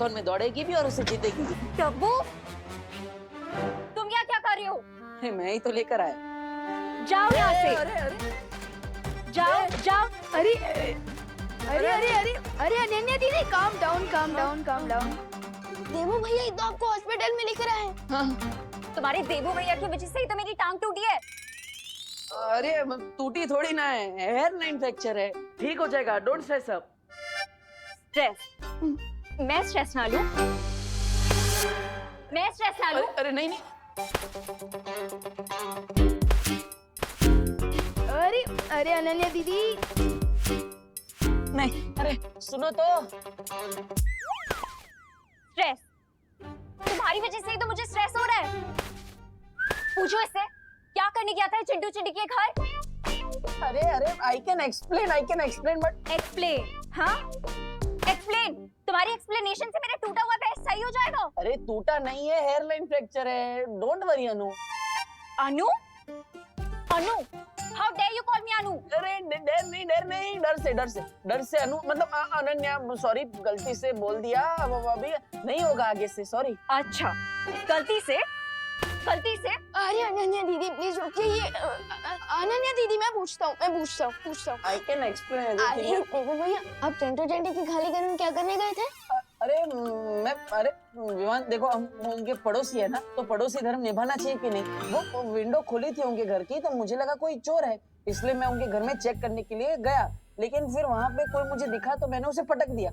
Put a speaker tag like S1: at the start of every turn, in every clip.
S1: Marathon में दौड़ेगी भी और उसे जीतेगी भी।
S2: टब्बू, तुम यहाँ क्या कर रहे हो?
S1: मैं ही तो लेकर आया।
S2: जाओ यहाँ से।
S1: अरे अरे
S2: जाओ जाओ।
S3: अरे अरे अरे अरे अरे अनन्या दीदी, calm down calm down calm down.
S4: देवू भैया ही तो आपको हॉस्पिटल में लेकर आए।
S1: हाँ।
S2: तुम्हारे देवू भैया की वजह से ही तो मेरी टांग टूटी है।
S1: अरे टूटी थोड़ी ना है, हेयर लाइन फ्रैक्चर है, ठीक हो जाएगा, डोंट स्ट्रेस अप।
S2: स्ट्रेस? मैं स्ट्रेस ना लूं? मैं स्ट्रेस ना लूं?
S1: अरे नहीं नहीं।
S3: अरे अरे अनन्या दीदी,
S1: नहीं अरे सुनो तो।
S2: स्ट्रेस? तुम्हारी वजह से ही तो मुझे स्ट्रेस हो रहा है। पूछो इससे, क्या करने गया था चिंटू चिंटी के घर?
S1: अरे अरे I can explain but.
S2: Explain? हाँ, एक्सप्लेन। तुम्हारी एक्सप्लेनेशन से मेरा टूटा हुआ पैर सही हो जाएगा।
S1: अरे टूटा नहीं है, हेयर लाइन फ्रैक्चर है, don't worry Anu.
S2: Anu? Anu? How dare you call me Anu?
S1: अरे डर नहीं, डर से अनु, मतलब अनन्या, सॉरी गलती से बोल दिया, अब अभी नहीं होगा आगे से, सॉरी।
S2: अच्छा, गलती से?
S4: अरे अनन्या दीदी प्लीज रुकिए, ये अनन्या दीदी मैं पूछता हूँ।
S1: आई कैन एक्सप्लेन
S4: अरे
S1: एवरीथिंग।
S4: देवू भैया, आप चिंटू चिंटी की खाली घर में क्या करने गए थे?
S1: अरे विवान देखो, हम उनके पड़ोसी है ना, तो पड़ोसी धर्म निभाना चाहिए कि नहीं। वो विंडो खुली थी उनके घर की, तो मुझे लगा कोई चोर है, इसलिए मैं उनके घर में चेक करने के लिए गया, लेकिन फिर वहाँ पे कोई मुझे दिखा तो मैंने उसे पटक दिया।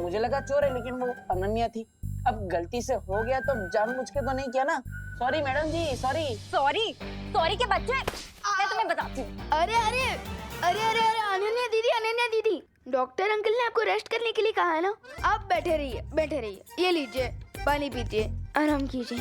S1: मुझे लगा चोर है, लेकिन वो अनन्या थी। अब गलती से हो गया तो जानबूझ के तो नहीं किया ना, सॉरी मैडम जी, सॉरी।
S2: सॉरी के बच्चे, मैं तुम्हें बताती हूँ।
S3: अरे अरे अरे अरे अरे अनन्या दीदी, डॉक्टर अंकल ने आपको रेस्ट करने के लिए कहा है ना। आप बैठे रहिए, ये लीजिए पानी पीजिए, आराम कीजिए।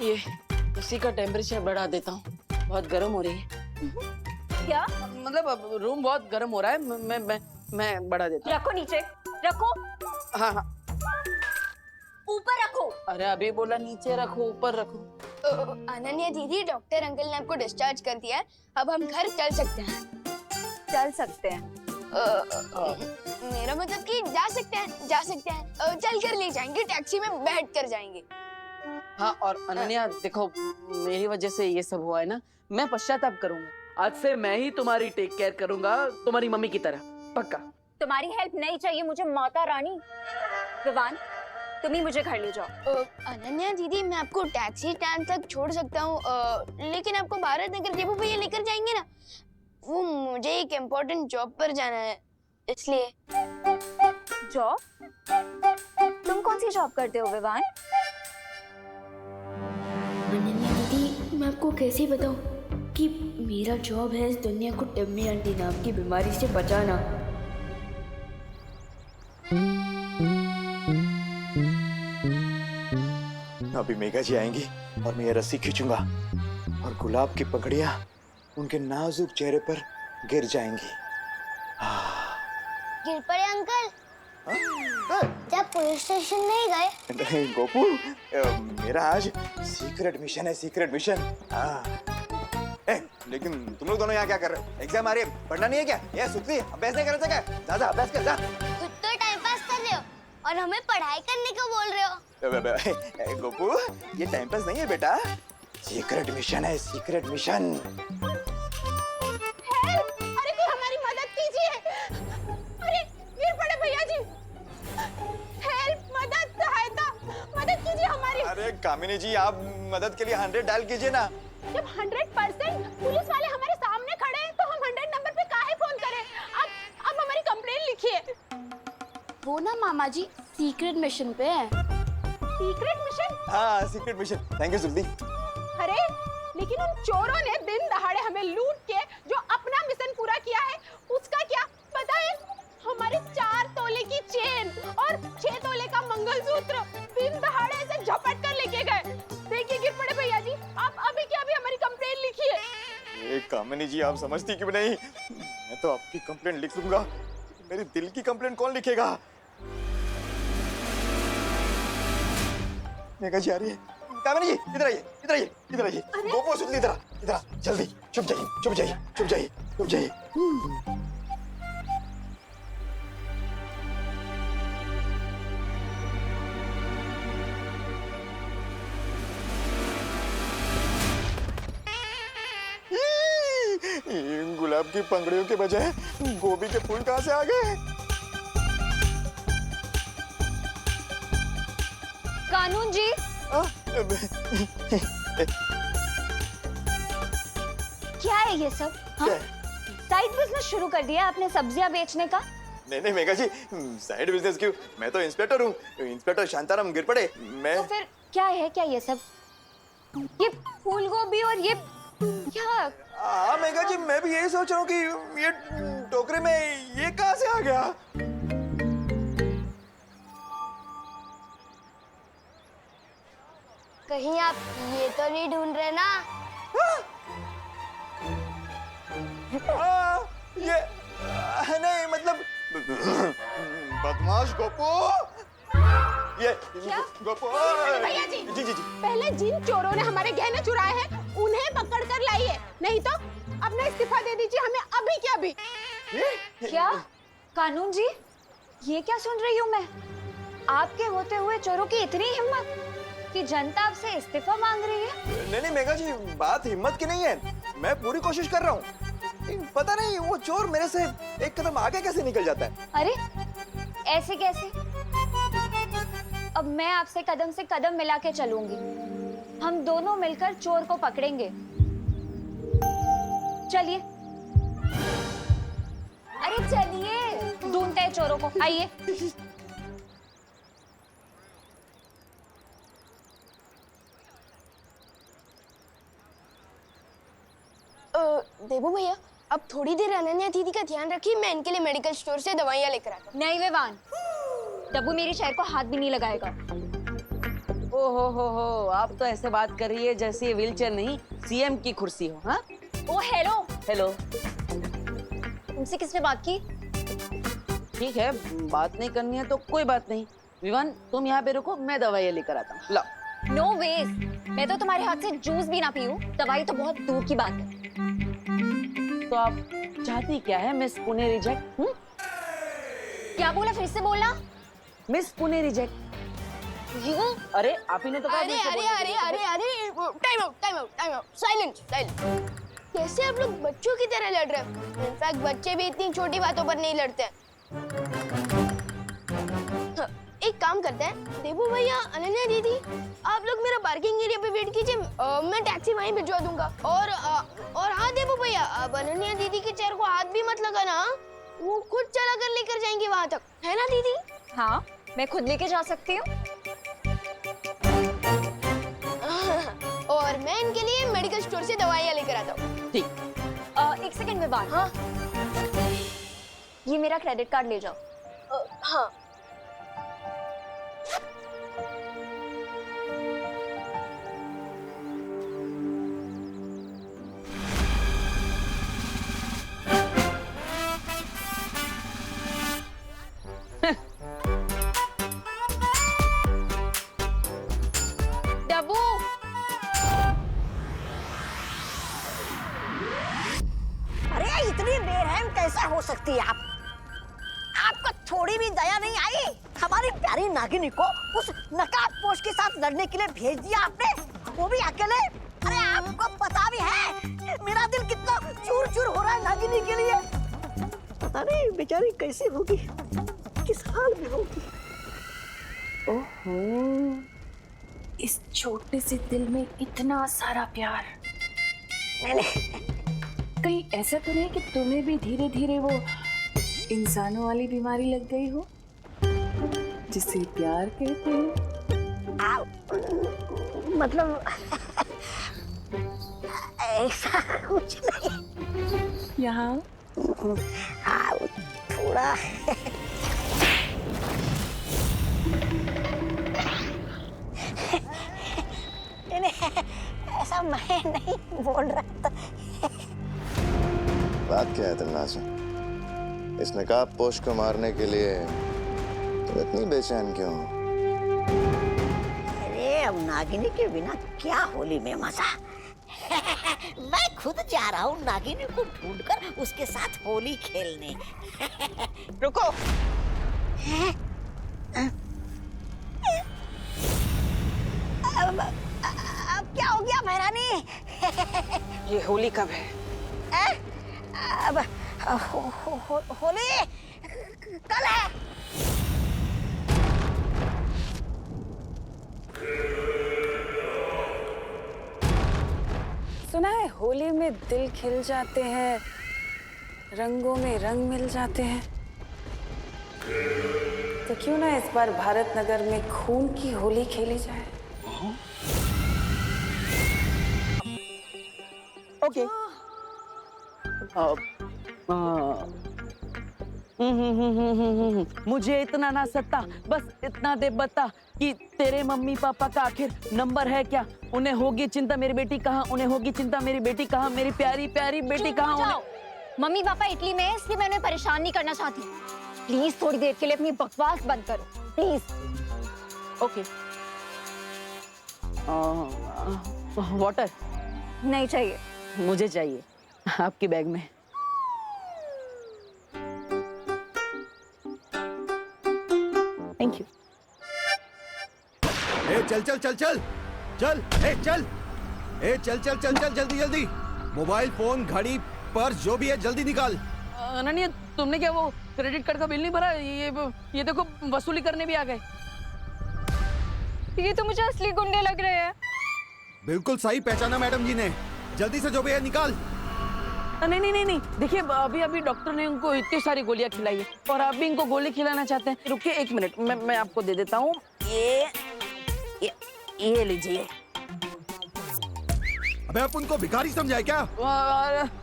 S1: ये इसी का टेम्परेचर बढ़ा देता हूँ, बहुत गर्म हो रही है।
S2: क्या?
S1: मतलब अब रूम बहुत गर्म हो रहा है, मैं बढ़ा देता हूँ।
S2: रखो नीचे, रखो,
S1: हाँ हाँ।
S2: ऊपर रखो।
S1: अरे अभी बोला नीचे रखो, ऊपर रखो।
S4: अनन्या दीदी, डॉक्टर अंकल ने आपको डिस्चार्ज कर दिया है, अब हम घर चल सकते हैं।
S2: चल सकते हैं?
S4: मेरा मतलब कि जा सकते हैं, चल कर ले जाएंगे, टैक्सी में बैठ कर जाएंगे।
S1: हाँ, और अनन्या देखो, मेरी वजह से ये सब हुआ है ना, मैं पश्चाताप करूंगा। आज से मैं ही तुम्हारी टेक केयर करूंगा, तुम्हारी मम्मी की तरह, पक्का।
S2: तुम्हारी हेल्प नहीं चाहिए मुझे माता रानी। विवान, तुम ही मुझे घर ले जाओ।
S4: अनन्या दीदी, मैं आपको टैक्सी स्टैंड तक छोड़ सकता हूँ, लेकिन आपको भारत नगर देवू भैया लेकर जाएंगे ना, वो मुझे एक इम्पोर्टेंट जॉब पर जाना है, इसलिए।
S2: जॉब? तुम कौन सी जॉब करते हो विवान?
S3: अनन्या दीदी, मैं आपको कैसे बताऊं कि मेरा जॉब है इस दुनिया को टम्मी आंटी नाम की बीमारी से बचाना।
S5: अभी मेघा जी आएंगी और मैं ये रस्सी खींचूंगा और गुलाब की पकड़ियां उनके नाजुक चेहरे पर गिर जाएंगी।
S4: गिर पड़े अंकल? जब पुलिस स्टेशन नहीं गए?
S5: नहीं गोपू, मेरा आज सीक्रेट मिशन है, सीक्रेट मिशन। लेकिन तुम लोग दोनों यहाँ क्या कर रहे हो? एग्जाम आ रही है, पढ़ना नहीं है क्या? ये सुखी अभ्यास नहीं कर रहे थे क्या? जा अभ्यास कर, जा।
S4: खुद तो टाइम पास कर रहे हो और हमें पढ़ाई करने को बोल रहे हो।
S5: गोपू, ये टाइम पास नहीं है बेटा, सीक्रेट मिशन है, सीक्रेट मिशन।
S4: अरे कोई हमारी मदद कीजिए, अरे गिर पड़े भैया जी, हेल्प, मदद कीजिए हमारी।
S5: अरे कामिनी जी, आप मदद के लिए 100 डायल कीजिए ना।
S4: जब 100% पुलिस वाले हमारे सामने खड़े हैं तो हम 100 नंबर पे काहे फोन करें? अब हमारी कंप्लेंट लिखिए। वो ना मामा जी सीक्रेट मिशन पे है। Secret mission?
S5: हाँ, secret mission. Thank you Juldi.
S4: अरे लेकिन उन चोरों ने दिन दहाड़े हमें लूट के जो अपना मिशन पूरा किया है, उसका क्या पता है? हमारे 4 तोले की चेन और 6 तोले का मंगलसूत्र दिन दहाड़े ऐसे झपट कर लेके गए। देखिए गिर पड़े भैया जी, आप अभी के अभी हमारी कंप्लेंट लिखिए।
S5: कामिनी जी, आप समझती क्यों नहीं? मैं तो आपकी कंप्लेंट लिख लूंगा, मेरी दिल की कंप्लेंट कौन लिखेगा? मेघा जी आ रही है। कामिनी जी इधर आइए, इधर आइए, इधर आइए। गोपो सुतली इधर आ, जल्दी छुप जाइए, छुप जाइए, छुप जाइए, छुप जाइए। गुलाब की पंखुड़ियों के बजाय गोभी के फूल कहाँ से आ गए?
S2: कानून जी, क्या है ये सब?
S5: क्या है?
S2: साइड बिजनेस शुरू कर दिया आपने सब्जियां बेचने का?
S5: नहीं मेघा जी, साइड बिजनेस क्यों? मैं तो इंस्पेक्टर हूँ, इंस्पेक्टर शांताराम गिरपड़े। मैं
S2: तो फिर क्या है, क्या ये सब? ये फूल गोभी और ये क्या?
S5: हाँ मेघा जी, मैं भी यही सोच रहा हूँ कि ये टोकरे में ये कहाँ से आ गया?
S3: कहीं आप ये तो नहीं ढूंढ रहे ना?
S5: ये नहीं मतलब बदमाश गोपो, ये गोपो।
S4: भैया जी,
S5: जी
S4: पहले जिन चोरों ने हमारे गहने चुराए हैं उन्हें पकड़ कर लाइए, नहीं तो अपना इस्तीफा दे दीजिए हमें अभी के अभी।
S2: क्या? कानून जी, ये क्या सुन रही हूँ मैं? आपके होते हुए चोरों की इतनी हिम्मत कि जनता आपसे इस्तीफा मांग रही है?
S5: नहीं मेघा जी, बात हिम्मत की नहीं है, मैं पूरी कोशिश कर रहा हूँ। पता नहीं वो चोर मेरे से एक कदम आगे कैसे निकल जाता है।
S2: अरे ऐसे कैसे? अब मैं आपसे कदम से कदम मिला के चलूंगी, हम दोनों मिलकर चोर को पकड़ेंगे। चलिए, अरे चलिए, ढूंढते हैं चोरों को, आइए।
S3: देवू भैया, अब थोड़ी देर अनन्या दीदी का ध्यान रखिए, मैं इनके लिए मेडिकल स्टोर से दवाइयाँ लेकर आता हूँ।
S2: नहीं विवान, डब्बू मेरी शहर को हाथ भी नहीं लगाएगा।
S1: ओ हो, आप तो ऐसे बात कर रही है जैसे ये व्हीलचेयर नहीं सीएम की कुर्सी हो। हाँ,
S2: ओ हेलो,
S1: हेलो।
S2: तुमसे किसने बात की?
S1: ठीक है, बात नहीं करनी है तो कोई बात नहीं। विवान, तुम यहाँ पे रुको, मैं दवाइयाँ लेकर आता हूँ। लाओ।
S2: नो वेज, मैं तो तुम्हारे हाथ से जूस भी ना पीऊं, दवाई तो बहुत दूर की बात है।
S1: तो आप चाहती क्या है मिस पुणे रिजेक्ट?
S2: क्या बोला, फिर से बोलना।
S1: Miss Pune reject.
S2: यू?
S1: अरे आप ही ने तो कहा
S3: अरे
S1: मुझसे
S3: अरे
S1: बोलने
S3: अरे
S1: के
S3: अरे अरे time out, time out, time out, silent silent. कैसे आप लोग बच्चों की तरह लड़ रहे हैं? इनफैक्ट बच्चे भी इतनी छोटी बातों पर नहीं लड़ते हैं। एक काम करते हैं, देवू भैया, अनन्या दीदी, आप लोग मेरा पार्किंग एरिया पे वेट कीजिए, मैं टैक्सी वहीं भिजवा दूंगा। और हाँ देवू भैया, अब अनन्या दीदी के चेहरे को हाथ भी मत लगाना, वो खुद चला कर लेकर जाएंगी वहां तक, है ना दीदी?
S2: हाँ, मैं खुद लेके जा सकती हूँ।
S3: और मैं इनके लिए मेडिकल स्टोर से दवाइयाँ लेकर आता हूँ।
S1: ठीक।
S2: एक सेकंड में बात।
S3: हाँ
S2: ये मेरा क्रेडिट कार्ड ले जाओ।
S3: हाँ।
S2: डब्बू,
S6: अरे इतनी बेरहम कैसे हो सकती है आप? आपको थोड़ी भी दया नहीं आई? हमारी प्यारी नागिनी को उस नकाबपोश के साथ लड़ने के लिए भेज दिया आपने, वो भी अकेले। अरे आपको पता भी है मेरा दिल कितना चूर चूर हो रहा है नागिनी के लिए। पता नहीं बेचारी कैसी होगी, किस हाल में होगी।
S7: ओहो, इस छोटे से दिल में इतना सारा प्यार।
S6: नहीं
S7: कहीं ऐसा तो नहीं कि तुम्हें भी धीरे धीरे वो इंसानों वाली बीमारी लग गई हो जिसे प्यार कहते हैं?
S6: मतलब ऐसा कुछ नहीं।
S7: यहाँ
S6: हाँ, थोड़ा ऐसा मैं नहीं बोल रहा था।
S8: बात क्या है तन्नासु? इस नकाबपोश को मारने के लिए तुम इतनी बेचैन क्यों हो?
S6: अरे अब नागिनी के बिना क्या होली में मजा। मैं खुद जा रहा हूँ नागिनी को ढूंढकर उसके साथ होली खेलने।
S1: रुको।
S6: अब क्या हो गया महारानी?
S1: ये होली कब है?
S6: अब होली कल है।
S7: सुना है होली में दिल खिल जाते हैं, रंगों में रंग मिल जाते हैं। तो क्यों ना इस बार भारत नगर में खून की होली खेली जाए।
S1: ओके। मुझे इतना ना सत्ता, बस इतना दे बता कि तेरे मम्मी पापा का आखिर नंबर है क्या? उन्हें होगी चिंता मेरी बेटी कहाँ, उन्हें होगी चिंता मेरी बेटी कहाँ, मेरी प्यारी प्यारी बेटी कहाँ? उन्हें
S2: मम्मी पापा इटली में है, इसलिए मैं उन्हें परेशान नहीं करना चाहती। प्लीज थोड़ी देर के लिए अपनी बकवास बंद करो प्लीज।
S1: ओके। वाटर
S2: नहीं चाहिए।
S1: मुझे चाहिए, आपके बैग में। Thank you.
S9: ए चल चल चल चल चल, ए चल, ए चल चल चल चल, जल्दी जल्दी। मोबाइल फोन घड़ी पर्स जो भी है जल्दी निकाल।
S1: अनन्या, तुमने क्या वो क्रेडिट कार्ड का बिल नहीं भरा? ये देखो वसूली करने भी आ गए।
S2: ये तो मुझे असली गुंडे लग रहे हैं।
S9: बिल्कुल सही पहचाना मैडम जी ने। जल्दी से जो भी है निकाल।
S1: नहीं नहीं नहीं नहीं, देखिए अभी अभी डॉक्टर ने उनको इतनी सारी गोलियां खिलाई है और आप भी इनको गोली खिलाना चाहते हैं। रुकिए एक मिनट, मैं आपको दे देता हूँ। ये लीजिए।
S9: अबे आप उनको भिखारी समझाए क्या?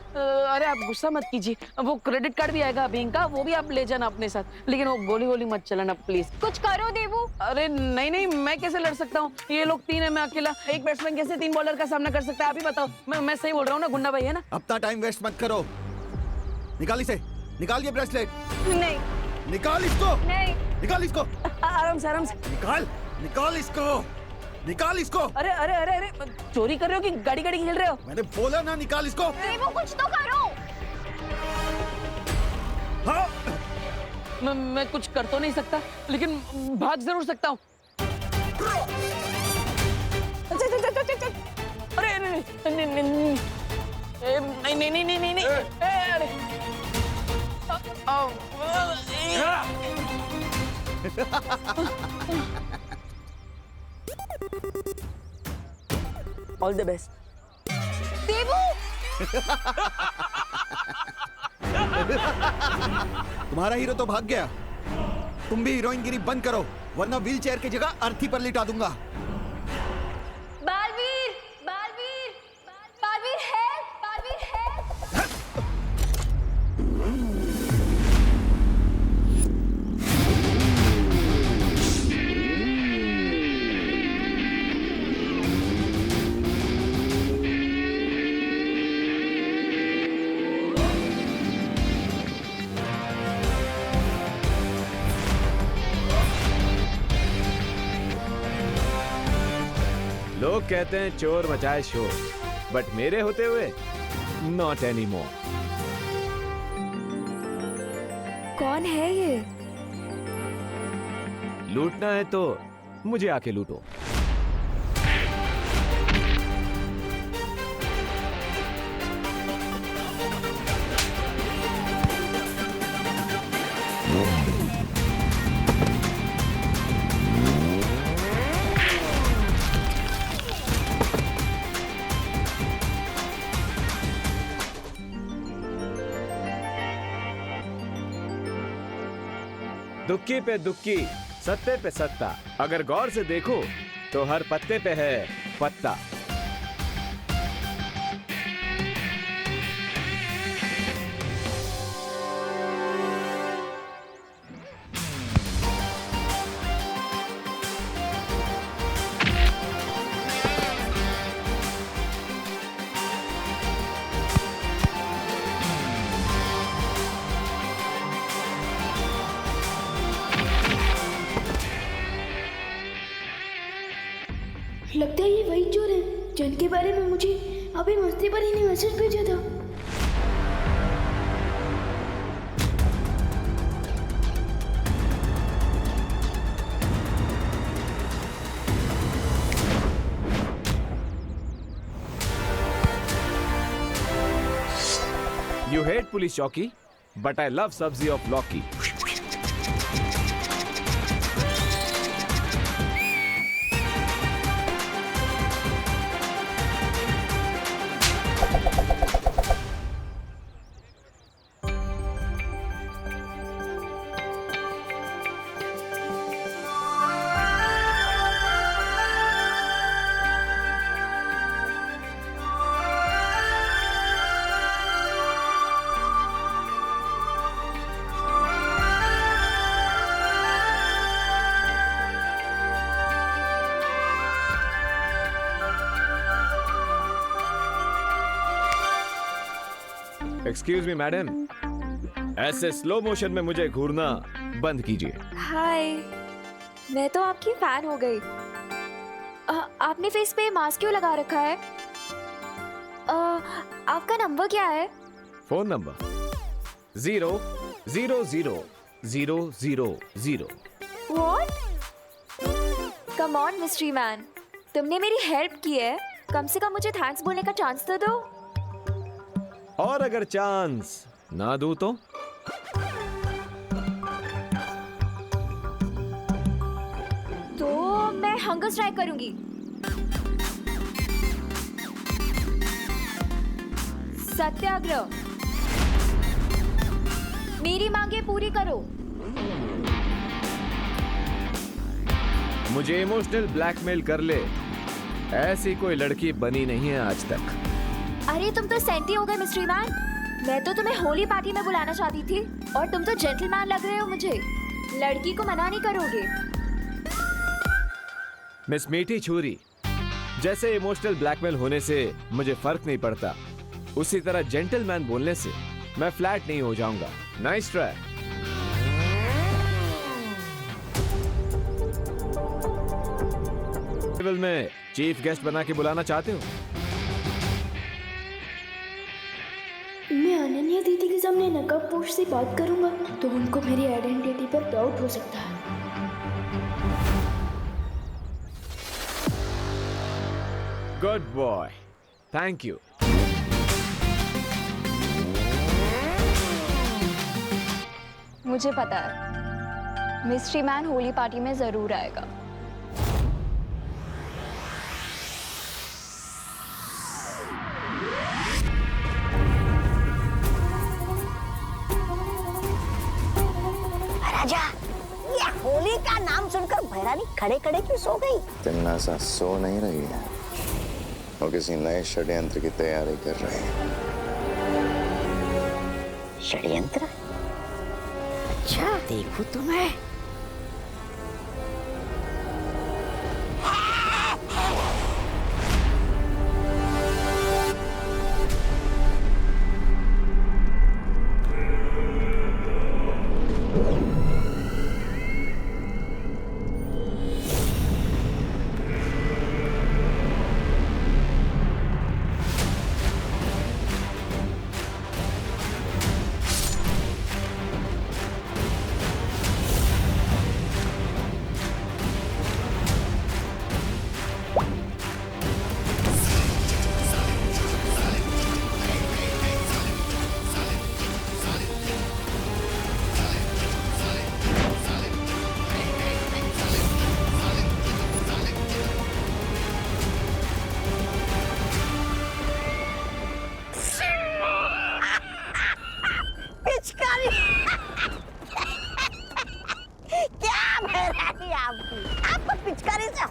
S1: अरे आप गुस्सा मत कीजिए, वो क्रेडिट कार्ड भी आएगा अभी इनका, वो भी आप ले जाना अपने साथ, लेकिन वो गोली वोली मत चलाना प्लीज।
S2: कुछ करो देवू।
S1: अरे नहीं नहीं, मैं कैसे लड़ सकता हूँ? ये लोग 3 है, मैं अकेला। एक बैट्समैन कैसे 3 बॉलर का सामना कर सकता है? आप ही बताओ। मैं सही बोल रहा हूँ ना गुंडा भाई, है ना?
S9: अपना टाइम वेस्ट मत करो। निकाल इसे, निकाल ये ब्रेसलेट।
S2: नहीं
S9: निकाल इसको,
S2: नहीं।
S9: निकाल इसको।
S1: आराम से आराम से।
S9: निकाल, निकाल इसको, निकाल इसको।
S1: अरे अरे अरे अरे, चोरी कर रहे हो कि गाड़ी गाड़ी खेल रहे हो?
S9: मैंने बोला ना निकाल इसको।
S2: देवू कुछ तो करो।
S9: हाँ।
S1: मैं कुछ कर तो नहीं सकता, लेकिन भाग जरूर सकता हूँ। अरे नहीं नहीं नहीं नहीं नहीं नहीं नहीं, अरे ऑल द बेस्ट।
S2: देवू
S9: तुम्हारा हीरो तो भाग गया। तुम भी हीरोइनगिरी बंद करो, वरना व्हील चेयर की जगह अर्थी पर लिटा दूंगा।
S2: बालवीर, बालवीर, बालवीर है, बालवीर है।
S10: लोग कहते हैं चोर मचाए शोर, बट मेरे होते हुए नॉट एनी मोर।
S2: कौन है ये?
S10: लूटना है तो मुझे आके लूटो। दुक्की पे दुक्की, सत्ते पे सत्ता। अगर गौर से देखो तो हर पत्ते पे है पत्ता।
S3: जिनके बारे में मुझे अभी मस्ती पर ही ने मैसेज भेजा था।
S10: You hate police चौकी, but I love सब्जी of लौकी. एक्सक्यूज मी मैडम, ऐसे स्लो मोशन में मुझे घूरना बंद कीजिए.
S2: हाय, मैं तो आपकी फैन हो गई. आपने फेस पे मास्क क्यों लगा रखा है? आपका नंबर क्या है?
S10: Phone number 0000000.
S2: What? Come on, mystery man. तुमने मेरी हेल्प की है, कम से कम मुझे थैंक्स बोलने का चांस तो दो.
S10: और अगर चांस ना दूं तो?
S2: तो मैं हंगर स्ट्राइक करूंगी. सत्याग्रह. मेरी मांगे पूरी करो.
S10: मुझे इमोशनल ब्लैकमेल कर ले, ऐसी कोई लड़की बनी नहीं है आज तक.
S2: अरे तुम तो सेंटी हो गए मिस्ट्री मैन. मैं तो तुम्हें होली पार्टी में बुलाना चाहती थी और तुम तो जेंटलमैन लग रहे हो मुझे. लड़की को मना नहीं करोगे?
S10: मिस मीठी छुरी, जैसे इमोशनल ब्लैकमेल होने से मुझे फर्क नहीं पड़ता, उसी तरह जेंटलमैन बोलने से मैं फ्लैट नहीं हो जाऊंगा. Nice try. टेबल में चीफ गेस्ट बना के बुलाना चाहते हो?
S3: मैं अनन्या दीदी के सामने नकाबपोश से बात करूंगा तो उनको मेरी आइडेंटिटी पर डाउट हो सकता है.
S10: Good boy, thank you.
S2: मुझे पता है मिस्ट्री मैन होली पार्टी में जरूर आएगा.
S6: राजा, ये होली का नाम सुनकर भैरानी खड़े खड़े क्यों सो गई?
S8: तिन्ना सा सो नहीं रही है, वो किसी नए षड्यंत्र की तैयारी कर रही है.
S6: षड्यंत्र? अच्छा, देखो तो मैं.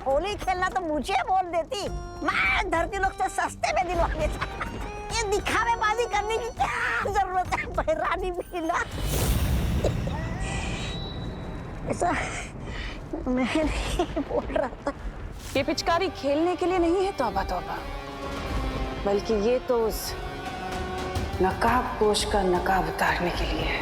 S6: होली खेलना तो मुझे बोल देती, मैं धरती लोग से सस्ते में दिलवा देता. ये दिखावेबाजी करने की क्या जरूरत है भैरानी भीला? ऐसा मैं नहीं बोल रहा था.
S1: ये पिचकारी खेलने के लिए नहीं है तौबा तौबा, बल्कि ये तो उस नकाबपोश का नकाब उतारने के लिए है.